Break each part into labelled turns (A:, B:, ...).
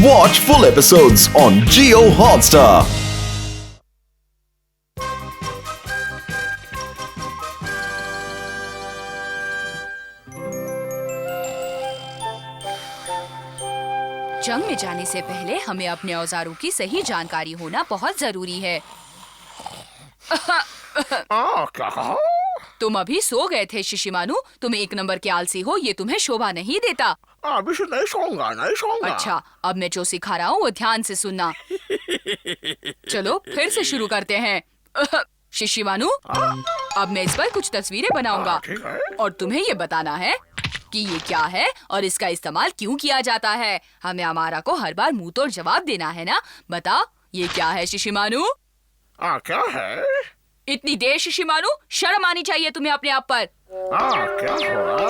A: Watch full episodes on Jio Hotstar.
B: जंग में जाने से पहले हमें अपने औजारों की सही जानकारी होना बहुत जरूरी है।
C: क्या?
B: तुम अभी सो गए थे शिशिमानु। तुम एक नंबर के आलसी हो, ये तुम्हें शोभा नहीं देता।
C: अभी से नहीं सोऊंगा।
B: अच्छा, अब मैं जो सिखा रहा हूँ वो ध्यान से सुनना। चलो फिर से शुरू करते हैं। शिशिमानु, अब मैं इस पर कुछ तस्वीरें बनाऊंगा
C: ठीक है।
B: और तुम्हें ये बताना है कि ये क्या है और इसका इस्तेमाल क्यों किया जाता है। हमें अमारा को हर बार मुंह तोड़ जवाब देना है ना। बताओ ये क्या है शिशिमानु?
C: क्या है?
B: इतनी देर शिशिमानु, शर्म आनी चाहिए तुम्हें अपने आप पर।
C: क्या हो रहा?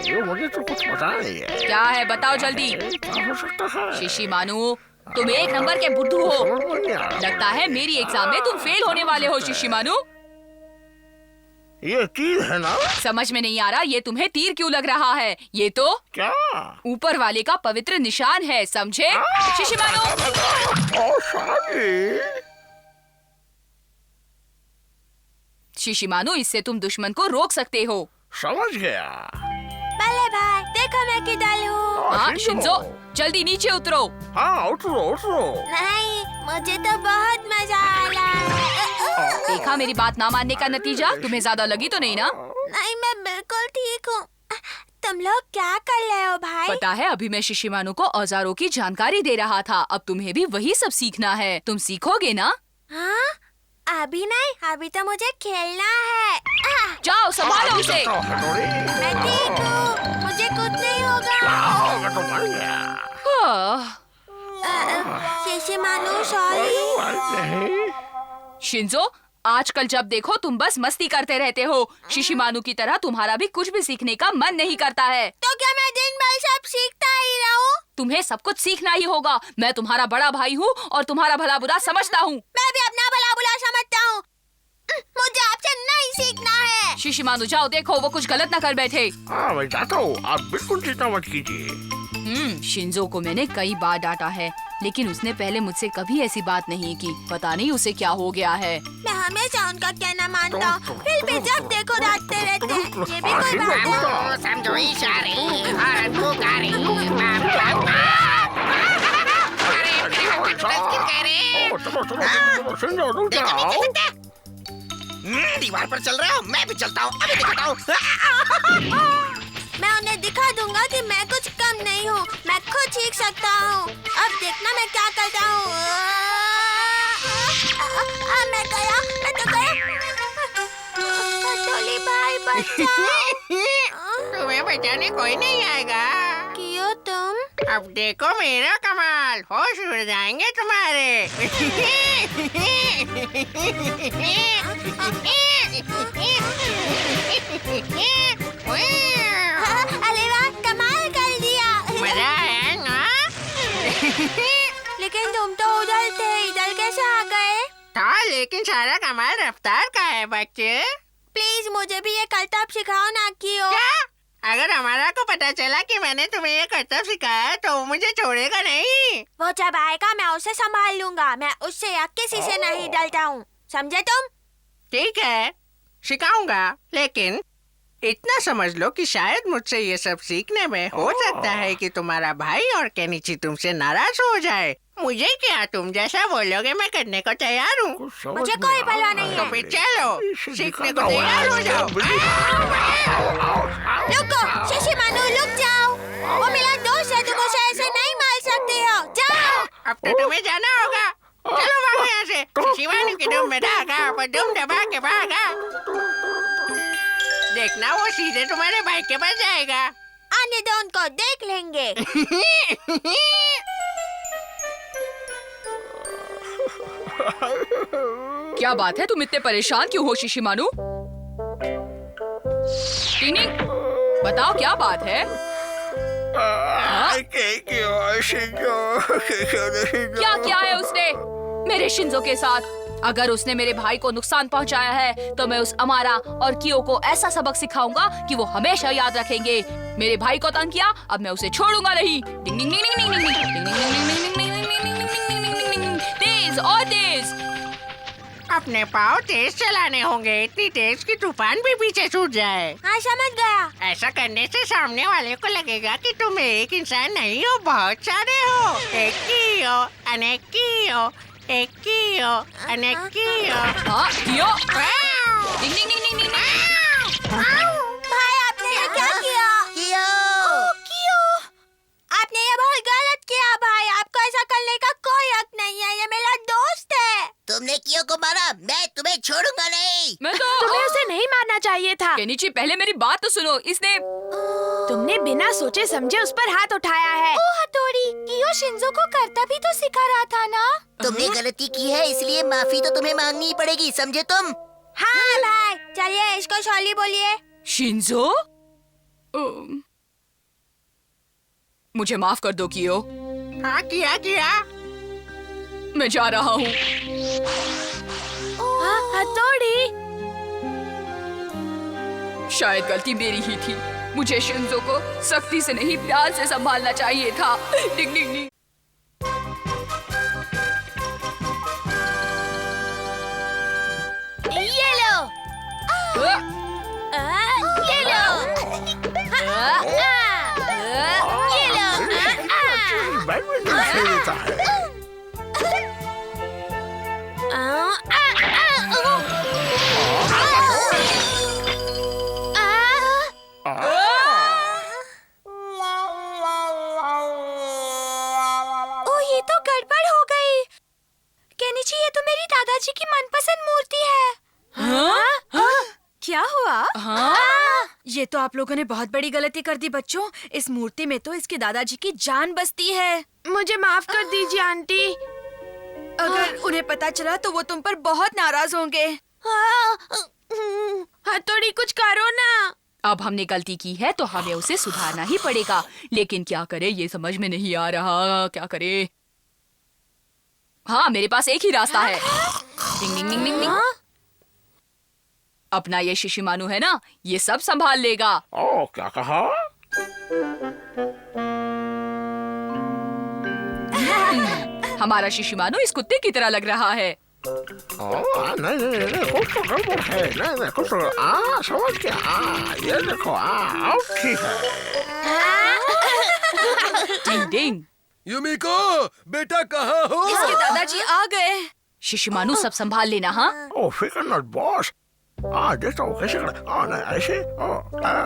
C: ये मुझे तो कुछ पता नहीं है।
B: क्या है बताओ जल्दी।
C: क्या हो सकता है?
B: शिशिमानु, तुम एक नंबर के बुद्धू हो।
C: समझ में नहीं आ रहा।
B: लगता है मेरी एग्जाम में तुम फेल होने वाले हो शिशिमानु।
C: ये तीर है ना?
B: समझ में नहीं आ रहा ये तुम्हें तीर क्यों लग रहा है। ये तो
C: क्या?
B: ऊपर वाले का पवित्र निशान है, समझे शिशिमानु? शिशिमानु, इससे तुम दुश्मन को रोक सकते हो।
C: समझ गया।
D: भले भाई, देखो मैं किधर हूँ।
B: हाँ शिंजो, जल्दी नीचे उतरो।
C: हाँ उतरो।
D: नहीं, मुझे तो बहुत मजा आ रहा है।
B: देखा मेरी बात ना मानने का नतीजा? तुम्हें ज्यादा लगी तो नहीं ना?
D: नहीं, मैं बिल्कुल ठीक हूँ। तुम लोग क्या कर रहे हो भाई?
B: पता है, अभी मैं शिशिमानु को औजारों की जानकारी दे रहा था। अब तुम्हें भी वही सब सीखना है। तुम सीखोगे ना?
D: हाँ? अभी नहीं, अभी तो मुझे खेलना है।
B: जाओ संभालो उसे।
D: मैं ठीक हूँ, मुझे कुछ नहीं होगा।
C: मैं तो मर गया।
D: शिशिमानु, सॉरी।
B: शिंजो, आजकल जब देखो तुम बस मस्ती करते रहते हो। शिशिमानु की तरह तुम्हारा भी कुछ भी सीखने का मन नहीं करता है।
D: तो क्या मैं दिन भर सब सीखता ही रहूं?
B: तुम्हें सब कुछ सीखना ही होगा। मैं तुम्हारा बड़ा भाई हूँ और तुम्हारा भला बुरा समझता हूँ।
D: मैं भी अपना भला बुरा समझता हूँ। मुझे आपसे नहीं सीखना है।
B: शिशिमानु, जाओ देखो वो कुछ गलत न कर बैठे।
C: मैं जाता हूँ। आप बिल्कुल चिंता मत कीजिए।
B: शिंजो को मैंने कई बार डांटा है, लेकिन उसने पहले मुझसे कभी ऐसी बात नहीं की। पता नहीं उसे क्या हो गया है।
D: मैं हमेशा उनका कहना मानता हूँ, फिर भी जब देखो डांटते रहते हैं। ये भी कोई बात है?
E: समझो इशारे, भारत को गारी, दीवार पर चल रहा हूँ, मैं भी चलता हूँ। अभी दिखाता हूँ।
D: मैं उन्हें दिखा दूंगा कि मैं कुछ कम नहीं हूँ। मैं खुद सीख सकता हूँ। अब देखना मैं क्या करता हूँ। मैं तो गया। टोली भाई बचाओ।
E: तुम्हें बचाने कोई नहीं आएगा।
D: क्यों तुम?
E: अब देखो मेरा कमाल, होश उड़ जाएंगे तुम्हारे।
D: अरे वाह, कमाल कर दिया।
E: मजा आया ना?
D: लेकिन तुम तो उधर थे, इधर कैसे आ गए?
E: था, लेकिन सारा कमाल रफ्तार का है बच्चे।
D: प्लीज मुझे भी ये करतब सिखाओ ना कियो।
E: क्या? अगर हमारा को पता चला कि मैंने तुम्हें ये करतब सिखाया तो वो मुझे छोड़ेगा नहीं।
D: वो जब आएगा मैं उसे संभाल लूंगा। मैं उससे या किसी से नहीं डरता हूँ, समझे तुम?
E: ठीक है, सिखाऊंगा, लेकिन इतना समझ लो कि शायद मुझसे ये सब सीखने में हो सकता है कि तुम्हारा भाई और केनिची तुमसे नाराज हो जाए। मुझे क्या, तुम जैसा बोलोगे मैं करने को तैयार हूँ।
D: मुझे कोई परवाह नहीं
E: तो
D: है।
E: फिर चलो, सीखने को तैयार हो जाओ।
D: रुको शिशिमानु, रुक जाओ। वो मेरा दोस्त है, तुम उसे ऐसे नहीं मार सकते हो। जाओ।
E: अब तो तुम्हें जाना होगा। चलो भागो यहाँ से। शिवानी की दुम में धागा, पर दुम दबा के भागा। देखना वो सीधे तुम्हारे भाई के पास जाएगा।
D: आने दो, उनको देख लेंगे।
B: क्या बात है, तुम इतने परेशान क्यों हो शिशिमानु? टिनिंग, बताओ क्या बात है? क्या किया है उसने मेरे शिंजो के साथ? अगर उसने मेरे भाई को नुकसान पहुंचाया है तो मैं उस अमारा और कियो को ऐसा सबक सिखाऊंगा कि वो हमेशा याद रखेंगे। मेरे भाई को तंग किया, अब मैं उसे छोड़ूंगा नहीं। डिंग डिंग डिंग डिंग डिंग डिंग डिंग तेज और तेज।
E: अपने पाँव तेज चलाने होंगे, इतनी तेज कि तूफान भी पीछे छूट जाए।
D: हाँ समझ गया।
E: ऐसा करने से सामने वाले को लगेगा कि तुम एक इंसान नहीं हो, बहुत सारे हो। एक ही हो, अनेकी हो, एक ही हो, अनेकी हो।
B: हाँ कियो। डिंग डिंग डिंग डिंग डिंग।
D: भाई आपने ये क्या किया? क्यों? आपने ये बहुत गलत किया भाई। आपको ऐसा करने का कोई हक नहीं है, ये मेरा दोस्त है।
F: तुमने कियो को मारा, मैं तुम्हें छोड़ूंगा नहीं।
B: मैं तो
G: तुम्हें उसे नहीं मारना चाहिए था।
B: केनिची पहले मेरी बात तो सुनो। इसने
G: तुमने बिना सोचे समझे उस पर हाथ उठाया है।
D: ओ हथौड़ी, कियो शिंजो को करता भी तो सिखा रहा था ना।
F: तुमने गलती की है, इसलिए माफी तो तुम्हें मांगनी ही पड़ेगी, समझे तुम?
D: हाँ भाई, चलिए इसको सॉरी बोलिए।
B: शिंजो, मुझे माफ कर दो कियो।
E: हाँ किया।
B: मैं जा रहा हूँ।
G: हथौड़ी,
B: शायद गलती मेरी ही थी। मुझे शिंजो को सख्ती से नहीं, प्यार से संभालना चाहिए था। डिंग डिंग डिंग।
G: ये लो, ये लो, ये लो।
C: बैडमिंटन खेलता है।
D: ओ ये तो गड़बड़ हो गई। केनिची, ये तो मेरी दादाजी की मनपसंद मूर्ति है।
G: क्या हुआ?
B: हाँ?
G: ये तो आप लोगों ने बहुत बड़ी गलती कर दी बच्चों। इस मूर्ति में तो इसके दादाजी की जान बसती है। मुझे माफ कर दीजिए आंटी। अगर उन्हें पता चला तो वो तुम पर बहुत नाराज होंगे। हथौड़ी, कुछ करो ना।
B: अब हमने गलती की है तो हमें उसे सुधारना ही पड़ेगा। लेकिन क्या करे, ये समझ में नहीं आ रहा। क्या करे? हाँ, मेरे पास एक ही रास्ता है। डिंग डिंग डिंग डिंग डिंग। अपना ये शिशिमानु है ना, ये सब संभाल लेगा।
C: ओ, क्या कहा?
B: हमारा शिशिमानु इस कुत्ते की तरह लग रहा है।
C: नहीं, कुछ तो गड़बड़ है। नहीं, कुछ तो समझ गया। ये देखो, ठीक है।
B: डिंग डिंग।
A: युमिको, बेटा कहाँ हो?
G: इसके दादाजी आ गए।
B: शिशिमानु सब संभाल लेना। हाँ,
C: ओ, फिकर नॉट बॉस। देखो कैसे कर। नहीं,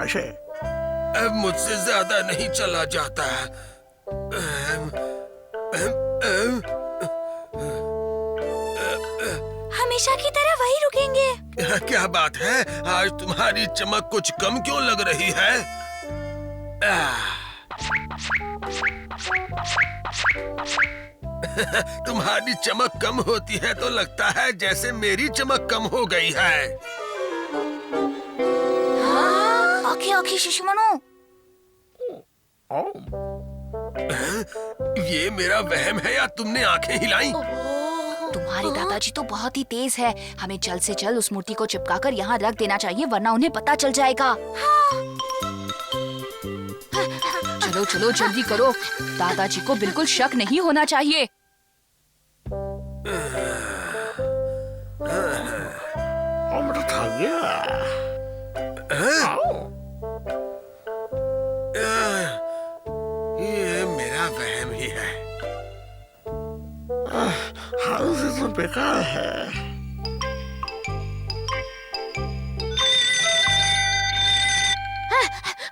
C: ऐसे।
A: अब मुझसे ज्यादा नहीं चला जाता।
D: हमेशा की तरह वही रुकेंगे।
A: क्या बात है, आज तुम्हारी चमक कुछ कम क्यों लग रही है? तुम्हारी चमक कम होती है तो लगता है जैसे मेरी चमक कम हो गई है।
D: ओके शिशिमानु।
A: ये मेरा वहम है या तुमने आंखें हिलाई?
B: तुम्हारे दादाजी तो बहुत ही तेज है। हमें जल्द से जल्द उस मूर्ति को चिपकाकर यहाँ रख देना चाहिए, वरना उन्हें पता चल जाएगा। चलो चलो जल्दी करो। दादाजी को बिल्कुल शक नहीं होना चाहिए।
C: मैं थक गया।
A: ये मेरा वहम ही है।
C: हाल से तो बेकार है।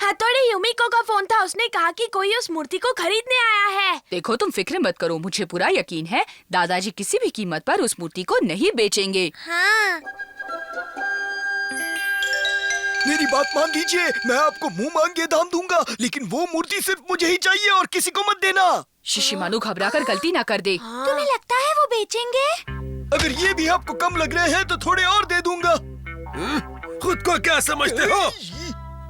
G: हथौड़ी, युमिको का फोन था। उसने कहा कि कोई उस मूर्ति को खरीदने आया है।
B: देखो, तुम फिक्र मत करो, मुझे पूरा यकीन है दादाजी किसी भी कीमत पर उस मूर्ति को नहीं बेचेंगे।
D: हाँ।
H: मेरी बात मान लीजिए, मैं आपको मुंह मांगे दाम दूंगा, लेकिन वो मूर्ति सिर्फ मुझे ही चाहिए और किसी को मत देना।
B: शिशिमानु घबराकर गलती ना कर दे।
D: तुम्हें लगता है वो बेचेंगे?
H: अगर ये भी आपको कम लग रहे हैं तो थोड़े और दे दूंगा।
A: खुद को क्या समझते हो?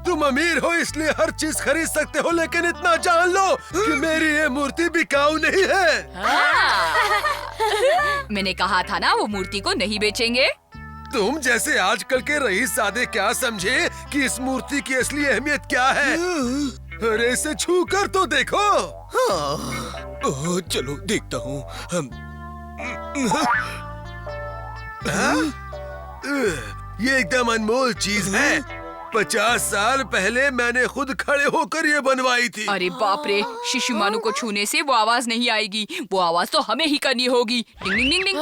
A: तुम अमीर हो इसलिए हर चीज खरीद सकते हो, लेकिन इतना जान लो कि मेरी ये मूर्ति बिकाऊ नहीं है।
B: मैंने कहा था ना, वो मूर्ति को नहीं बेचेंगे।
A: तुम जैसे आजकल के रईस सादे क्या समझे कि इस मूर्ति की असली अहमियत क्या है? अरे इसे छू कर तो देखो।
H: हाँ, चलो देखता हूँ।
A: ये एकदम अनमोल चीज है। 50 साल पहले मैंने खुद खड़े होकर ये बनवाई थी।
B: अरे बाप रे, शिशुमानु को छूने से वो आवाज नहीं आएगी, वो आवाज तो हमें ही करनी होगी। डिंग डिंग डिंग डिंग।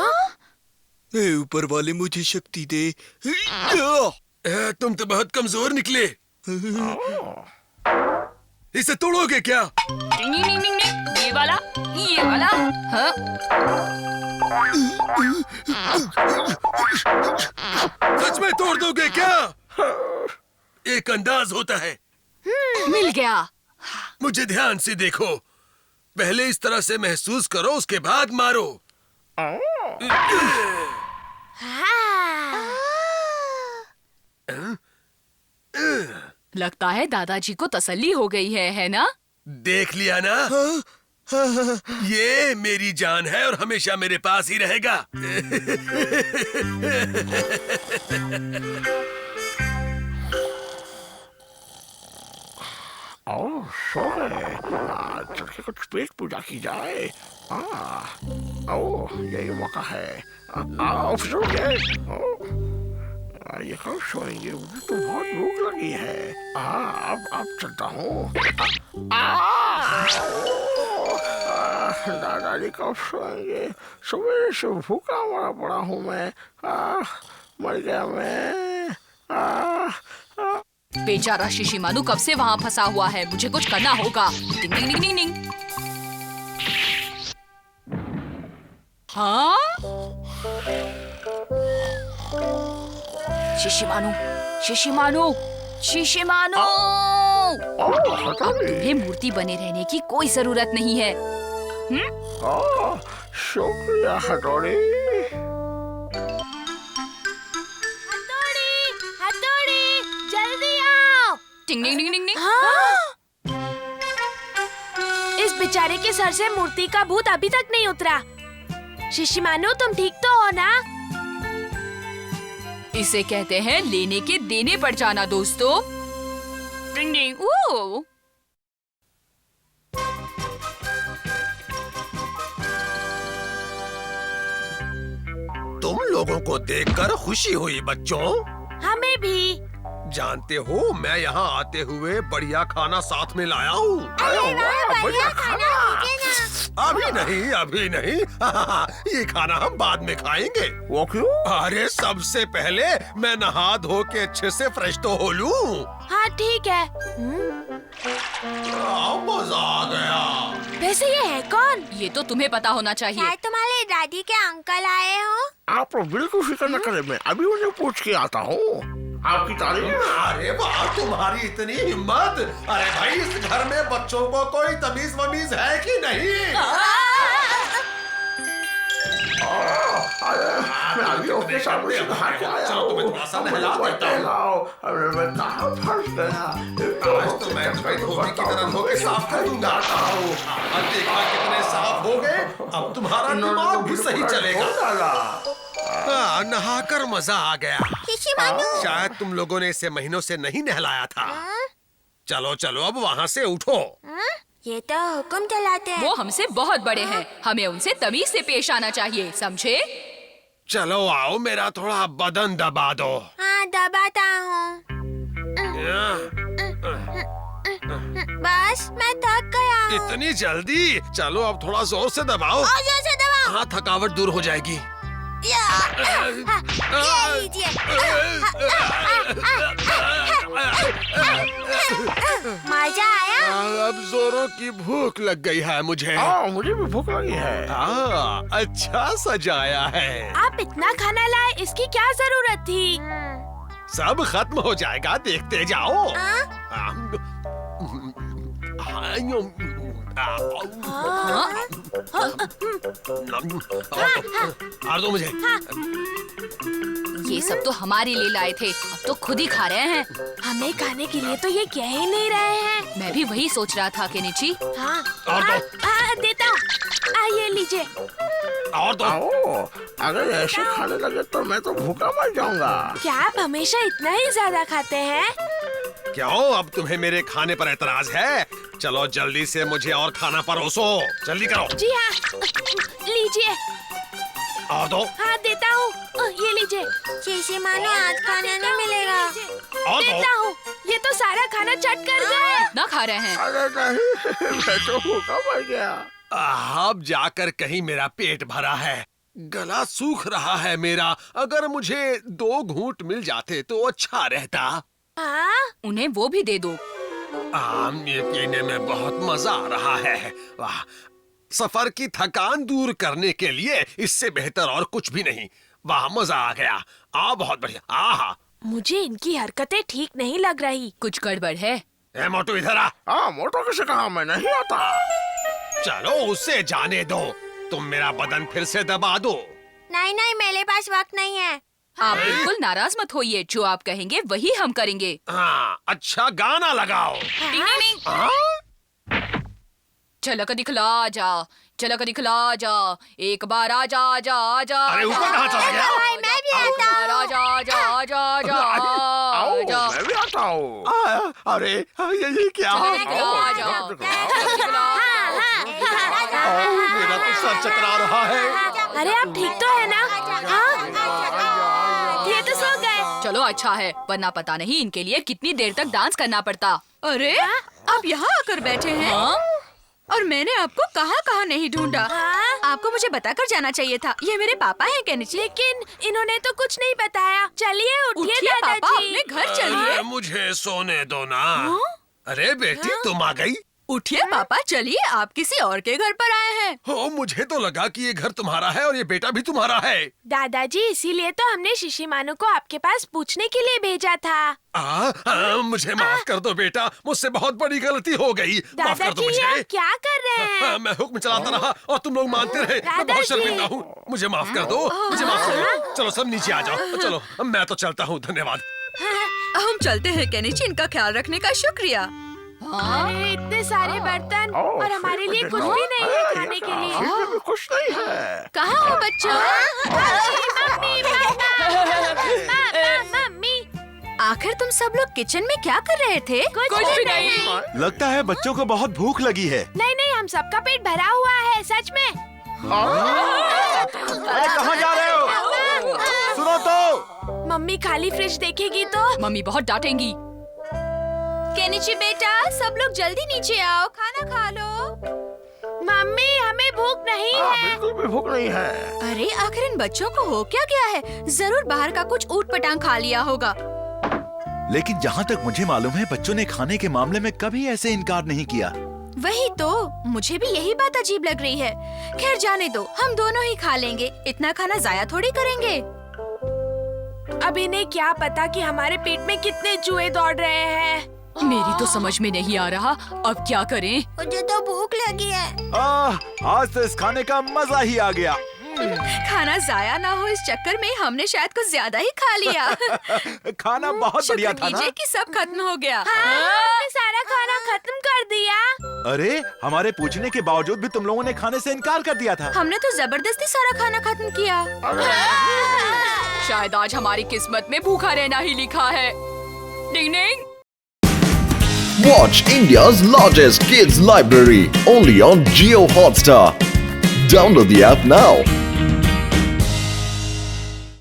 H: हे ऊपर वाले मुझे शक्ति दे।
A: तुम तो बहुत कमजोर निकले। इसे तोड़ोगे क्या?
B: डिंग डिंग डिंग डिंग। ये वाला, ये वाला। हाँ?
A: सच में तोड़ दोगे क्या? एक अंदाज होता है।
B: मिल गया।
A: मुझे ध्यान से देखो। पहले इस तरह से महसूस करो, उसके बाद मारो।
B: लगता है दादाजी को तसल्ली हो गई है ना?
A: देख लिया ना? ये मेरी जान है और हमेशा मेरे पास ही रहेगा।
C: सो गए। चल के कुछ पेट पूजा की जाए। यही मौका है। सो गए। ये कब सोएंगे? मुझे तो बहुत भूख लगी है। अब चलता हूँ। दादाजी कब सोएंगे? सवेरे से भूखा मरा पड़ा हूँ मैं। मर गया मैं।
B: बेचारा शिशिमानु कब से वहाँ फंसा हुआ है, मुझे कुछ करना होगा। डिंग डिंग डिंग डिंग डिंग। हाँ? शिशिमानु, शिशिमानु, शिशिमानु! अब तुम्हें मूर्ति बने रहने की कोई जरूरत नहीं है।
C: शुक्रिया हथौड़ी।
D: हथौड़ी, जल्दी आओ।
B: डिंग डिंग डिंग डिंग डिंग।
G: इस बेचारे के सर से मूर्ति का भूत अभी तक नहीं उतरा। शिशिमानु, तुम ठीक तो हो ना?
B: इसे कहते हैं लेने के देने पड़ जाना दोस्तों। डिंग डिंग। ओ!
A: तुम लोगों को देखकर खुशी हुई बच्चों।
G: हमें भी।
A: जानते हो, मैं यहाँ आते हुए बढ़िया खाना साथ में लाया हूँ।
C: बढ़िया खाना।
A: अभी नहीं, अभी नहीं। ये खाना हम बाद में खाएंगे।
C: वो क्यों?
A: अरे सबसे पहले मैं नहा धो के अच्छे से फ्रेश तो हो लूं।
G: हाँ ठीक है।
A: मजा आ गया।
G: वैसे ये है कौन?
B: ये तो तुम्हें पता होना चाहिए।
D: शायद तुम्हारे दादी के अंकल आए हो।
C: आप बिल्कुल फिक्र न करें, मैं अभी उन्हें पूछ के आता हूँ। आपकी तारीफ।
A: अरे वाह, तुम्हारी इतनी हिम्मत। अरे भाई, इस घर में बच्चों को कोई तमीज वमीज है कि नहीं?
C: मैं अभी उसके सामने से बाहर के आया
A: चलो, तुम्हें थोड़ा सा नहला देता हूँ।
C: अरे मैं कहाँ फंस गया?
A: आज तो मैं भाई धोबी की तरह धो के साफ कर दूंगा। अब देखना कितने साफ हो गए। अब तुम्हारा दिमाग भी सही चलेगा। नहाकर मजा आ गया। शायद तुम लोगों ने इसे महीनों से नहीं नहलाया था। चलो चलो, अब वहाँ से उठो।
D: ये तो हुक्म चलाते हैं।
B: वो हमसे बहुत बड़े हैं, हमें उनसे तमीज से पेश आना चाहिए, समझे?
A: चलो आओ, मेरा थोड़ा बदन दबा दो।
D: हाँ, दबाता हूँ। बस मैं थक गया हूँ।
A: इतनी जल्दी? चलो अब थोड़ा जोर से दबाओ।
D: और जोर से दबाओ।
A: हाँ, थकावट दूर हो जाएगी।
D: ये लीजिए। मजा आया?
A: अब जोरों की भूख लग गई है मुझे।
C: मुझे भी भूख लगी है।
A: अच्छा सजाया है।
G: आप इतना खाना लाए, इसकी क्या जरूरत थी?
A: सब खत्म हो जाएगा, देखते जाओ। और दो मुझे।
B: ये सब तो हमारे लिए लाए थे, अब तो खुद ही खा रहे हैं।
G: हमें खाने के लिए तो ये कह ही नहीं रहे हैं।
B: मैं भी वही सोच रहा था केनिची।
G: हाँ,
A: और दो।
G: देता हूँ। ये लीजिए।
A: और दो।
C: अगर ऐसे खाने लगे तो मैं तो भूखा मर जाऊंगा।
G: क्या आप हमेशा इतना ही ज्यादा खाते हैं?
A: क्यों अब तुम्हें मेरे खाने पर एतराज है? चलो जल्दी से मुझे और खाना परोसो, जल्दी करो।
D: जी हाँ, लीजिए।
A: और दो।
D: हाँ देता हूँ, ये लीजिए। शीशी मानो आज खाना नहीं मिलेगा।
A: और दो।
D: देता हूँ, ये तो सारा खाना चट कर गए।
B: ना खा रहे हैं।
C: अरे नहीं, मैं तो भूखा मर गया।
A: अब जाकर कहीं मेरा पेट भरा है, गला सूख रहा है मेरा। अगर मुझे 2 घूंट मिल जाते तो अच्छा रहता।
D: हाँ?
B: उन्हें वो भी दे दो।
A: ये पीने में बहुत मजा आ रहा है। वाह, सफर की थकान दूर करने के लिए इससे बेहतर और कुछ भी नहीं। वाह, मजा आ गया। बहुत बढ़िया। आहा,
D: मुझे इनकी हरकतें ठीक नहीं लग रही।
B: कुछ गड़बड़ है।
A: ए मोटू इधर आ।
C: मोटो किसे कहा, मैं नहीं आता।
A: चलो उसे जाने दो, तुम मेरा बदन फिर से दबा दो।
D: नहीं नहीं, मेरे पास वक्त नहीं है।
B: आप बिल्कुल नाराज मत होइए, जो आप कहेंगे वही हम करेंगे।
A: हाँ, अच्छा गाना लगाओ।
B: टिंग टिंग टिंग। झलक दिखला जा, झलक दिखला जा, एक बार आजा आजा आजा।
A: अरे ऊपर कहाँ चला गया?
D: भाई मैं भी आता हूँ।
B: आजा आजा आजा आजा आजा।
C: मैं भी आता हूँ। अरे ये क्या?
A: मेरा तो सर चकरा रहा है।
D: अरे आप ठीक तो है ना? हाँ? ये तो सो गए।
B: चलो अच्छा है, वरना पता नहीं इनके लिए कितनी देर तक डांस करना पड़ता।
G: अरे आप यहाँ आकर बैठे हैं?
B: हाँ?
G: और मैंने आपको कहाँ नहीं ढूंढा।
D: हाँ?
G: आपको मुझे बताकर जाना चाहिए था। ये मेरे पापा हैं केनिची।
D: लेकिन इन्होंने तो कुछ नहीं बताया। चलिए उठिए
G: उठिए पापा,
D: दादाजी।
G: अपने घर चलिए।
A: मुझे सोने दो ना। अरे बेटी, तुम आ गई?
G: उठिए पापा, चलिए, आप किसी और के घर पर आए हैं।
A: हो, मुझे तो लगा कि ये घर तुम्हारा है और ये बेटा भी तुम्हारा है।
D: दादाजी, इसीलिए तो हमने शिशिमानु को आपके पास पूछने के लिए भेजा था।
A: मुझे माफ कर दो बेटा, मुझसे बहुत बड़ी गलती हो गई। माफ कर दो
D: दादाजी,
A: मुझे।
D: आप क्या कर रहे हैं?
A: मैं हुक्म चलाता रहा और तुम लोग मानते रहे। मैं बहुत
D: दादाजी।
A: शर्मिंदा हूँ, मुझे माफ कर दो, मुझे माफ कर दो। चलो सब नीचे आ जाओ। चलो मैं तो चलता हूँ, धन्यवाद।
G: हम चलते हैं केनिची, इनका ख्याल रखने का शुक्रिया।
D: अरे इतने सारे बर्तन और हमारे लिए कुछ भी नहीं है खाने के लिए।
C: कुछ नहीं है।
G: कहाँ हो बच्चों?
D: मम्मी,
G: आखिर तुम सब लोग किचन में क्या कर रहे थे?
D: कुछ भी नहीं।
I: लगता है बच्चों को बहुत भूख लगी है।
D: नहीं, हम सबका पेट भरा हुआ है, सच में।
I: अरे कहाँ जा रहे हो? सुनो तो।
D: मम्मी खाली फ्रिज देखेगी तो।
B: मम्मी बहुत डांटेंगी।
G: केनिची बेटा, सब लोग जल्दी नीचे आओ, खाना खा लो।
D: मम्मी हमें भूख नहीं है।
C: बिल्कुल भी भूख नहीं है।
G: अरे आखिर इन बच्चों को हो क्या गया है? जरूर बाहर का कुछ ऊट पटांग खा लिया होगा।
I: लेकिन जहाँ तक मुझे मालूम है, बच्चों ने खाने के मामले में कभी ऐसे इनकार नहीं किया।
G: वही तो, मुझे भी यही बात अजीब लग रही है। खैर जाने दो, हम दोनों ही खा लेंगे, इतना खाना जाया थोड़ी करेंगे।
D: अब इन्हें क्या पता कि हमारे पेट में कितने चूहे दौड़ रहे हैं।
B: मेरी तो समझ में नहीं आ रहा, अब क्या करें?
D: मुझे तो भूख लगी है।
I: आज तो इस खाने का मजा ही आ गया।
G: खाना जाया ना हो इस चक्कर में हमने शायद कुछ ज्यादा ही खा लिया।
I: खाना बहुत बढ़िया था ना?
G: कीजिए कि सब खत्म हो गया।
D: हाँ, हमने सारा खाना खत्म कर दिया।
I: अरे हमारे पूछने के बावजूद भी तुम लोगों ने खाने से इनकार कर दिया था।
G: हमने तो जबरदस्ती सारा खाना खत्म किया।
B: शायद आज हमारी किस्मत में भूखा रहना ही लिखा है। डिंग डिंग।
J: Watch India's largest kids library only on Jio Hotstar. Download the app now.